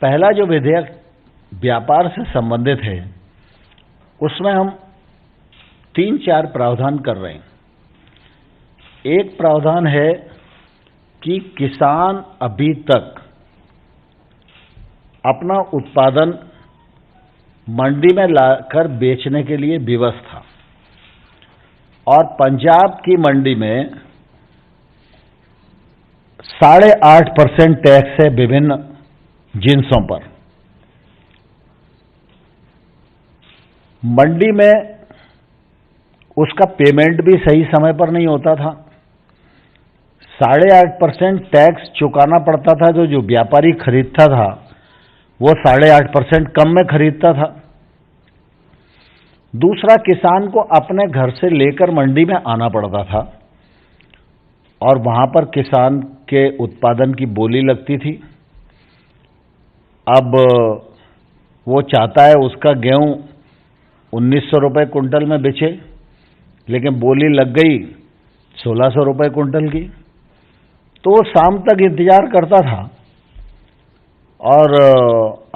पहला जो विधेयक व्यापार से संबंधित है उसमें हम 3-4 प्रावधान कर रहे हैं। एक प्रावधान है कि किसान अभी तक अपना उत्पादन मंडी में लाकर बेचने के लिए विवश था और पंजाब की मंडी में 8.5% टैक्स है विभिन्न जिन्सों पर। मंडी में उसका पेमेंट भी सही समय पर नहीं होता था। 8.5% टैक्स चुकाना पड़ता था। जो व्यापारी खरीदता था वो 8.5% कम में खरीदता था। दूसरा, किसान को अपने घर से लेकर मंडी में आना पड़ता था और वहां पर किसान के उत्पादन की बोली लगती थी। अब वो चाहता है उसका गेहूं 1900 रुपये कुंटल में बेचे, लेकिन बोली लग गई 1600 रुपये कुंटल की, तो वो शाम तक इंतजार करता था और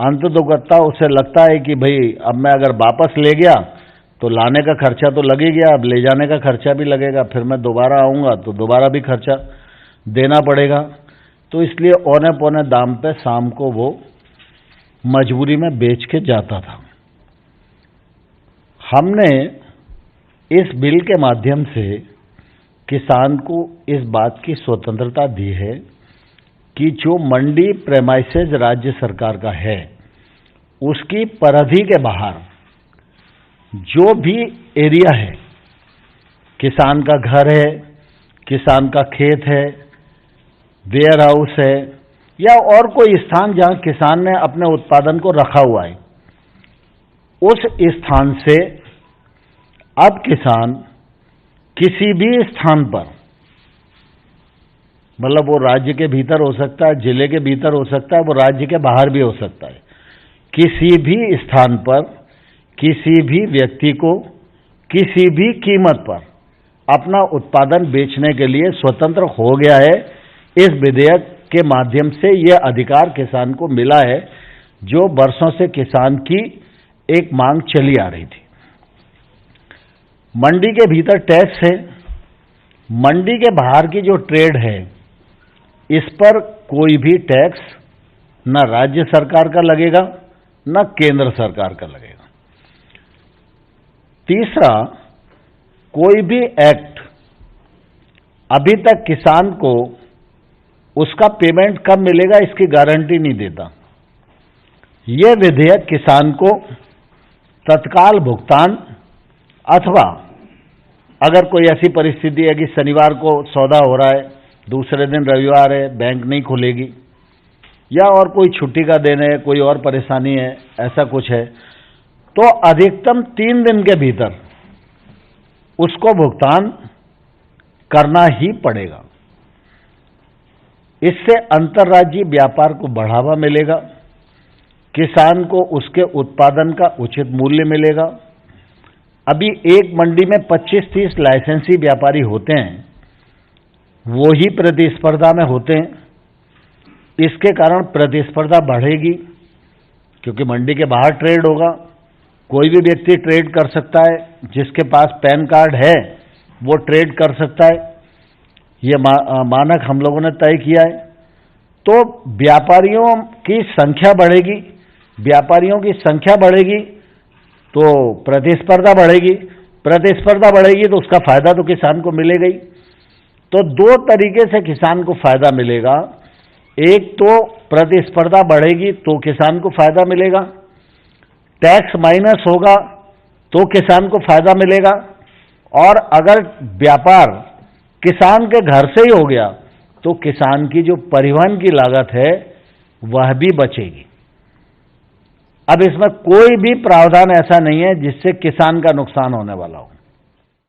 अंततोगत्ता उसे लगता है कि भाई अब मैं अगर वापस ले गया तो लाने का खर्चा तो लग ही गया, अब ले जाने का खर्चा भी लगेगा, फिर मैं दोबारा आऊँगा तो दोबारा भी खर्चा देना पड़ेगा। तो इसलिए औने पौने दाम पे शाम को वो मजबूरी में बेच के जाता था। हमने इस बिल के माध्यम से किसान को इस बात की स्वतंत्रता दी है कि जो मंडी प्रेमाइसेज राज्य सरकार का है उसकी परिधि के बाहर जो भी एरिया है, किसान का घर है, किसान का खेत है, वेयर हाउस है या और कोई स्थान जहां किसान ने अपने उत्पादन को रखा हुआ है, उस स्थान से अब किसान किसी भी स्थान पर, मतलब वो राज्य के भीतर हो सकता है, जिले के भीतर हो सकता है, वो राज्य के बाहर भी हो सकता है, किसी भी स्थान पर किसी भी व्यक्ति को किसी भी कीमत पर अपना उत्पादन बेचने के लिए स्वतंत्र हो गया है। इस विधेयक के माध्यम से यह अधिकार किसान को मिला है, जो वर्षों से किसान की एक मांग चली आ रही थी। मंडी के भीतर टैक्स है, मंडी के बाहर की जो ट्रेड है इस पर कोई भी टैक्स न राज्य सरकार का लगेगा न केंद्र सरकार का लगेगा। तीसरा, कोई भी एक्ट अभी तक किसान को उसका पेमेंट कब मिलेगा इसकी गारंटी नहीं देता। यह विधेयक किसान को तत्काल भुगतान अथवा अगर कोई ऐसी परिस्थिति है कि शनिवार को सौदा हो रहा है, दूसरे दिन रविवार है, बैंक नहीं खुलेगी या और कोई छुट्टी का दिन है, कोई और परेशानी है, ऐसा कुछ है, तो अधिकतम 3 दिन के भीतर उसको भुगतान करना ही पड़ेगा। इससे अंतर्राज्यीय व्यापार को बढ़ावा मिलेगा, किसान को उसके उत्पादन का उचित मूल्य मिलेगा। अभी एक मंडी में 25-30 लाइसेंसी व्यापारी होते हैं, वो ही प्रतिस्पर्धा में होते हैं। इसके कारण प्रतिस्पर्धा बढ़ेगी क्योंकि मंडी के बाहर ट्रेड होगा, कोई भी व्यक्ति ट्रेड कर सकता है, जिसके पास पैन कार्ड है वो ट्रेड कर सकता है। ये मानक हम लोगों ने तय किया है। तो व्यापारियों की संख्या बढ़ेगी, व्यापारियों की संख्या बढ़ेगी तो प्रतिस्पर्धा बढ़ेगी, प्रतिस्पर्धा बढ़ेगी तो उसका फायदा तो किसान को मिलेगा ही। तो 2 तरीके से किसान को फायदा मिलेगा। एक तो प्रतिस्पर्धा बढ़ेगी तो किसान को फायदा मिलेगा, टैक्स माइनस होगा तो किसान को फायदा मिलेगा, और अगर व्यापार किसान के घर से ही हो गया तो किसान की जो परिवहन की लागत है वह भी बचेगी। अब इसमें कोई भी प्रावधान ऐसा नहीं है जिससे किसान का नुकसान होने वाला हो।